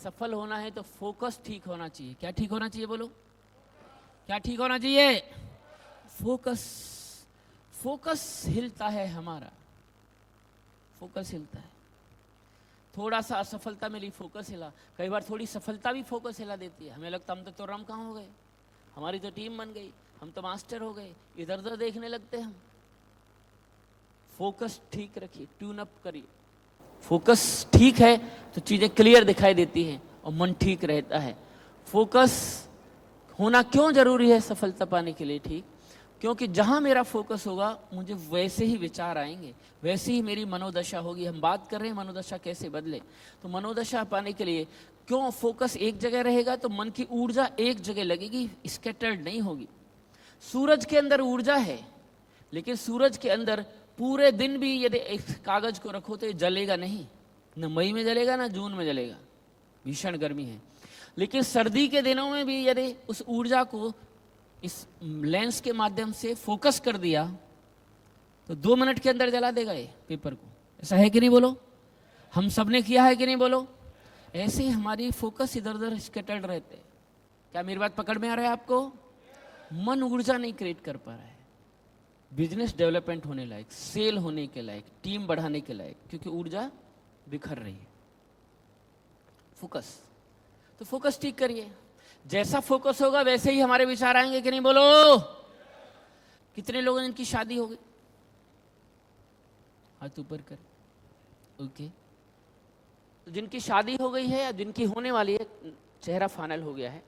सफल होना है तो फोकस ठीक होना चाहिए। क्या ठीक होना चाहिए बोलो? क्या ठीक होना चाहिए? फोकस। फोकस हिलता है हमारा, फोकस हिलता है। थोड़ा सा असफलता मिली, फोकस हिला। कई बार थोड़ी सफलता भी फोकस हिला देती है। हमें लगता हम तो रम कहाँ हो गए, हमारी तो टीम बन गई, हम तो मास्टर हो गए, इधर उधर देखने लगते हैं हम। फोकस ठीक रखिए, ट्यून अप करिए। फोकस ठीक है तो चीजें क्लियर दिखाई देती हैं और मन ठीक रहता है। फोकस होना क्यों जरूरी है सफलता पाने के लिए? ठीक, क्योंकि जहां मेरा फोकस होगा मुझे वैसे ही विचार आएंगे, वैसे ही मेरी मनोदशा होगी। हम बात कर रहे हैं मनोदशा कैसे बदले, तो मनोदशा पाने के लिए क्यों फोकस एक जगह रहेगा तो मन की ऊर्जा एक जगह लगेगी, स्कैटर्ड नहीं होगी। सूरज के अंदर ऊर्जा है, लेकिन सूरज के अंदर पूरे दिन भी यदि एक कागज को रखो तो ये जलेगा नहीं, न मई में जलेगा ना जून में जलेगा, भीषण गर्मी है। लेकिन सर्दी के दिनों में भी यदि उस ऊर्जा को इस लेंस के माध्यम से फोकस कर दिया तो 2 मिनट के अंदर जला देगा ये पेपर को। ऐसा है कि नहीं बोलो? हम सब ने किया है कि नहीं बोलो? ऐसे ही हमारी फोकस इधर उधर स्कैटर्ड रहते हैं। क्या मेरी बात पकड़ में आ रहा है आपको? मन ऊर्जा नहीं क्रिएट कर पा रहा है, बिजनेस डेवलपमेंट होने लायक, सेल होने के लायक, टीम बढ़ाने के लायक, क्योंकि ऊर्जा बिखर रही है। फोकस, तो फोकस ठीक करिए। जैसा फोकस होगा वैसे ही हमारे विचार आएंगे कि नहीं बोलो? कितने लोगों जिनकी शादी हो गई? हाथ ऊपर कर। ओके, तो जिनकी शादी हो गई है या जिनकी होने वाली है, चेहरा फाइनल हो गया है,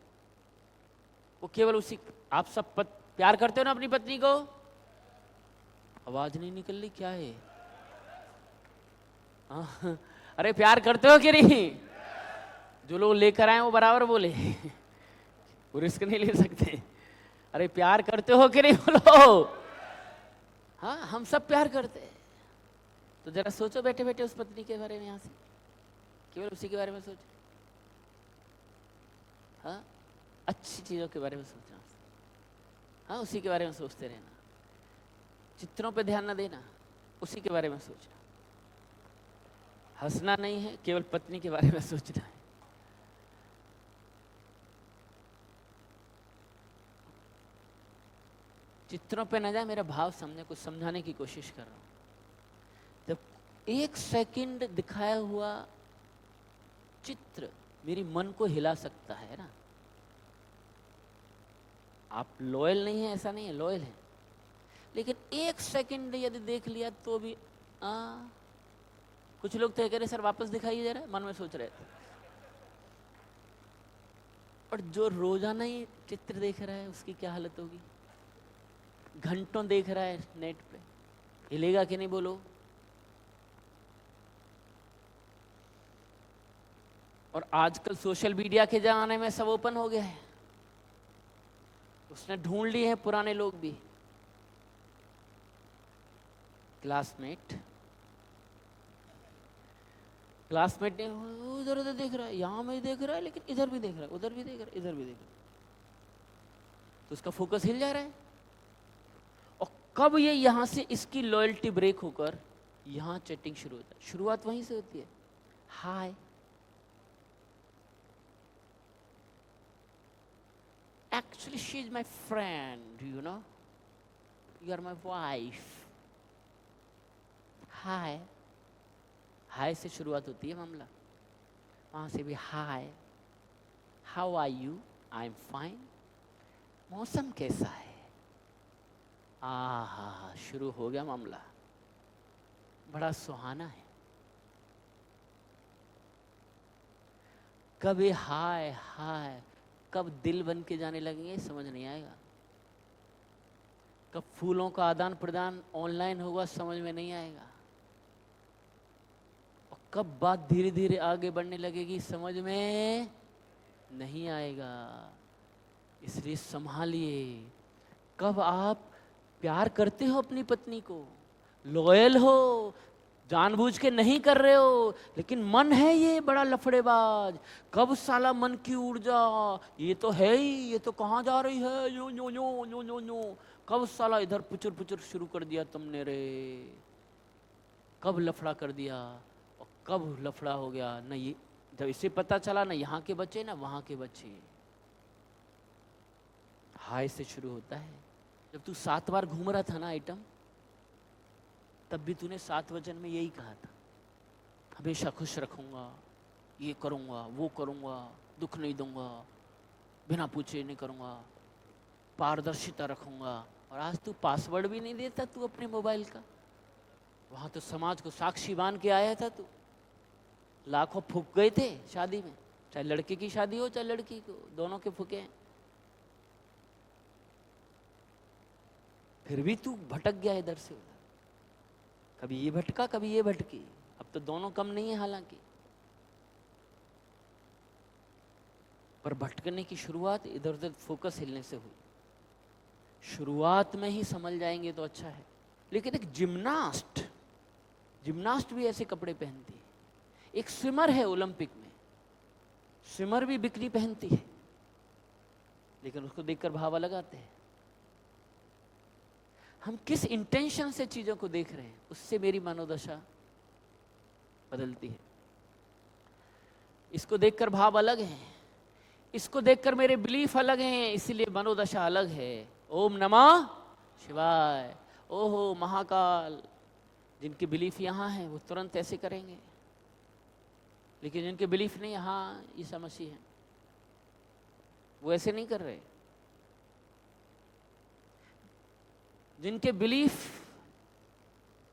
वो केवल उसी, आप सब प्यार करते हो ना अपनी पत्नी को? आवाज नहीं निकल रही, क्या है? अरे प्यार करते हो कि नहीं? जो लोग लेकर आए वो बराबर बोले, वो रिस्क नहीं ले सकते। अरे प्यार करते हो कि नहीं बोलो? हाँ, हम सब प्यार करते हैं। तो जरा सोचो बैठे बैठे उस पत्नी के बारे में, यहां से केवल उसी के बारे में सोचो। हाँ, अच्छी चीजों के बारे में सोचना। हाँ, उसी के बारे में सोचते रहना, चित्रों पे ध्यान न देना, उसी के बारे में सोचना। हंसना नहीं है, केवल पत्नी के बारे में सोचना है। चित्रों पे न जाए, मेरा भाव समझे, कुछ समझाने की कोशिश कर रहा हूं। जब 1 सेकंड दिखाया हुआ चित्र मेरी मन को हिला सकता है ना। आप लॉयल नहीं है, ऐसा नहीं है, लॉयल है, लेकिन 1 सेकंड यदि देख लिया तो भी कुछ लोग तो कह रहे सर वापस दिखाइए जरा, मन में सोच रहे थे। और जो रोजाना ही चित्र देख रहा है उसकी क्या हालत होगी? घंटों देख रहा है नेट पे, हिलेगा कि नहीं बोलो? और आजकल सोशल मीडिया के जमाने में सब ओपन हो गया है, उसने ढूंढ लिए हैं पुराने लोग भी। क्लासमेट ने उधर उधर देख रहा है, यहां में देख रहा है, लेकिन इधर भी देख रहा है, उधर भी देख रहा है, इधर भी देख रहा है, तो उसका फोकस हिल जा रहा है। और कब ये यहां से इसकी लॉयल्टी ब्रेक होकर यहां चैटिंग शुरू होता है। शुरुआत वहीं से होती है, हाय, actually she is my friend, you know, you are my wife, हाय। हाय से शुरुआत होती है मामला, वहां से भी hi, how are you, I am fine, मौसम कैसा है, आहा, शुरू हो गया मामला, बड़ा सुहाना है। कब ये हाय हाय कब दिल बन के जाने लगेंगे समझ नहीं आएगा। कब फूलों का आदान प्रदान ऑनलाइन होगा समझ में नहीं आएगा। और कब बात धीरे धीरे आगे बढ़ने लगेगी समझ में नहीं आएगा। इसलिए संभालिए। कब आप प्यार करते हो अपनी पत्नी को, लॉयल हो, जानबूझ के नहीं कर रहे हो, लेकिन मन है ये बड़ा लफड़ेबाज। कब साला मन की ऊर्जा, ये तो है ही, ये तो कहाँ जा रही है, यो यो यो यो यो यो, कब साला इधर पुचुर पुचुर शुरू कर दिया तुमने रे, कब लफड़ा कर दिया और कब लफड़ा हो गया। न ये जब इसे पता चला ना यहाँ के बच्चे ना वहाँ के बच्चे, हाय से शुरू होता है। जब तू 7 बार घूम रहा था ना आइटम, तब भी तूने 7 वचन में यही कहा था, हमेशा खुश रखूंगा, ये करूंगा, वो करूंगा, दुख नहीं दूंगा, बिना पूछे नहीं करूंगा, पारदर्शिता रखूंगा। और आज तू पासवर्ड भी नहीं देता तू अपने मोबाइल का। वहां तो समाज को साक्षी मान के आया था तू। लाखों फूक गए थे शादी में, चाहे लड़के की शादी हो चाहे लड़की को, दोनों के फूके हैं। फिर भी तू भटक गया इधर से उधर, कभी ये भटका कभी ये भटकी। अब तो दोनों कम नहीं है हालांकि, पर भटकने की शुरुआत इधर उधर फोकस हिलने से हुई। शुरुआत में ही समझ जाएंगे तो अच्छा है। लेकिन एक जिम्नास्ट भी ऐसे कपड़े पहनती है। एक स्विमर है ओलंपिक में, स्विमर भी बिकनी पहनती है, लेकिन उसको देखकर भाव अलग आते हैं। हम किस इंटेंशन से चीजों को देख रहे हैं, उससे मेरी मनोदशा बदलती है। इसको देखकर भाव अलग है, इसको देखकर मेरे बिलीफ अलग हैं, इसीलिए मनोदशा अलग है। ओम नमः शिवाय, ओहो महाकाल। जिनके बिलीफ यहाँ है वो तुरंत ऐसे करेंगे, लेकिन जिनके बिलीफ नहीं यहाँ ईसा मसीह है, वो ऐसे नहीं कर रहे। जिनके बिलीफ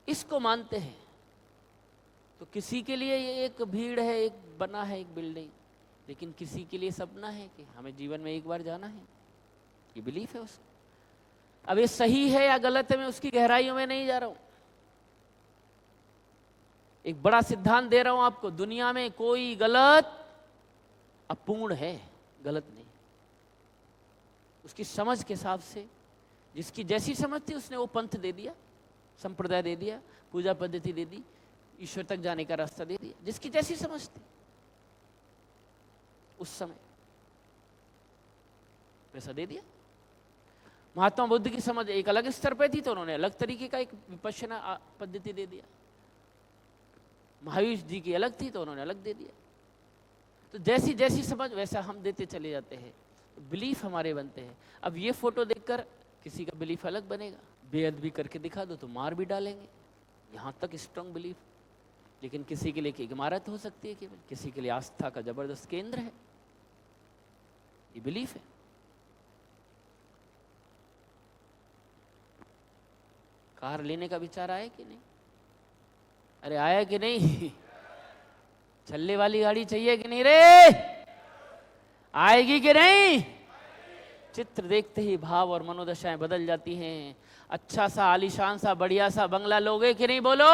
इसको मानते हैं, तो किसी के लिए ये एक भीड़ है, एक बना है एक बिल्डिंग, लेकिन किसी के लिए सपना है कि हमें जीवन में एक बार जाना है। ये बिलीफ है उसका। अब ये सही है या गलत है, मैं उसकी गहराइयों में नहीं जा रहा हूं। एक बड़ा सिद्धांत दे रहा हूं आपको, दुनिया में कोई गलत अपूर्ण है, गलत नहीं। उसकी समझ के हिसाब से, जिसकी जैसी समझ थी उसने वो पंथ दे दिया, संप्रदाय दे दिया, पूजा पद्धति दे दी, ईश्वर तक जाने का रास्ता दे दिया, जिसकी जैसी समझ थी उस समय वैसा दे दिया। महात्मा बुद्ध की समझ एक अलग स्तर पे थी, तो उन्होंने अलग तरीके का एक विपश्यना पद्धति दे दिया। महावीर जी की अलग थी, तो उन्होंने अलग दे दिया। तो जैसी जैसी समझ वैसा हम देते चले जाते हैं, तो बिलीफ हमारे बनते हैं। अब ये फोटो देखकर किसी का बिलीफ अलग बनेगा, बेअदबी करके दिखा दो तो मार भी डालेंगे, यहाँ तक स्ट्रांग बिलीफ। लेकिन किसी के लिए एक इमारत हो सकती है केवल, किसी के लिए आस्था का जबरदस्त केंद्र है, ये बिलीफ है। कार लेने का विचार आया कि नहीं? अरे आया कि नहीं? चलने वाली गाड़ी चाहिए कि नहीं रे? आएगी कि नहीं? चित्र देखते ही भाव और मनोदशाएं बदल जाती हैं। अच्छा सा आलीशान सा बढ़िया सा बंगला लोगे कि नहीं? बोलो।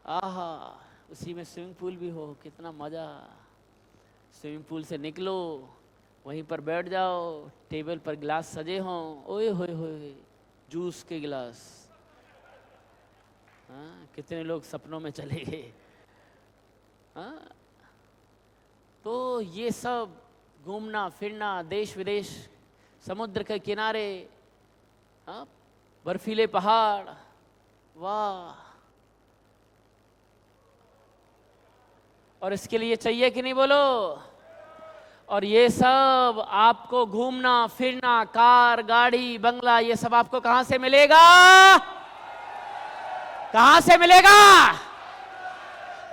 आहा, उसी में स्विमिंग पूल भी हो, कितना मजा। स्विमिंग पूल से निकलो, वहीं पर बैठ जाओ, टेबल पर गिलास सजे हों, ओए होए होए, जूस के गिलास। हाँ, कितने लोग सपनों में चले गए। हाँ, तो ये सब घूमना फिरना, देश विदेश, समुद्र के किनारे, हाँ, बर्फीले पहाड़, वाह। और इसके लिए चाहिए कि नहीं? बोलो। और ये सब आपको घूमना फिरना, कार गाड़ी बंगला, ये सब आपको कहां से मिलेगा? कहां से मिलेगा?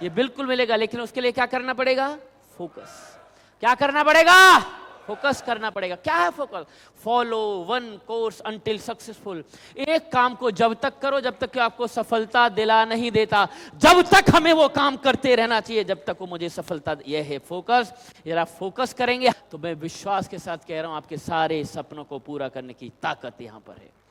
ये बिल्कुल मिलेगा, लेकिन उसके लिए क्या करना पड़ेगा? फोकस। क्या करना पड़ेगा? फोकस करना पड़ेगा। क्या है focus? Follow one course until successful. एक काम को जब तक करो जब तक कि आपको सफलता दिला नहीं देता, जब तक हमें वो काम करते रहना चाहिए जब तक वो मुझे सफलता। यह है फोकस। यदि आप फोकस करेंगे तो मैं विश्वास के साथ कह रहा हूं, आपके सारे सपनों को पूरा करने की ताकत यहां पर है।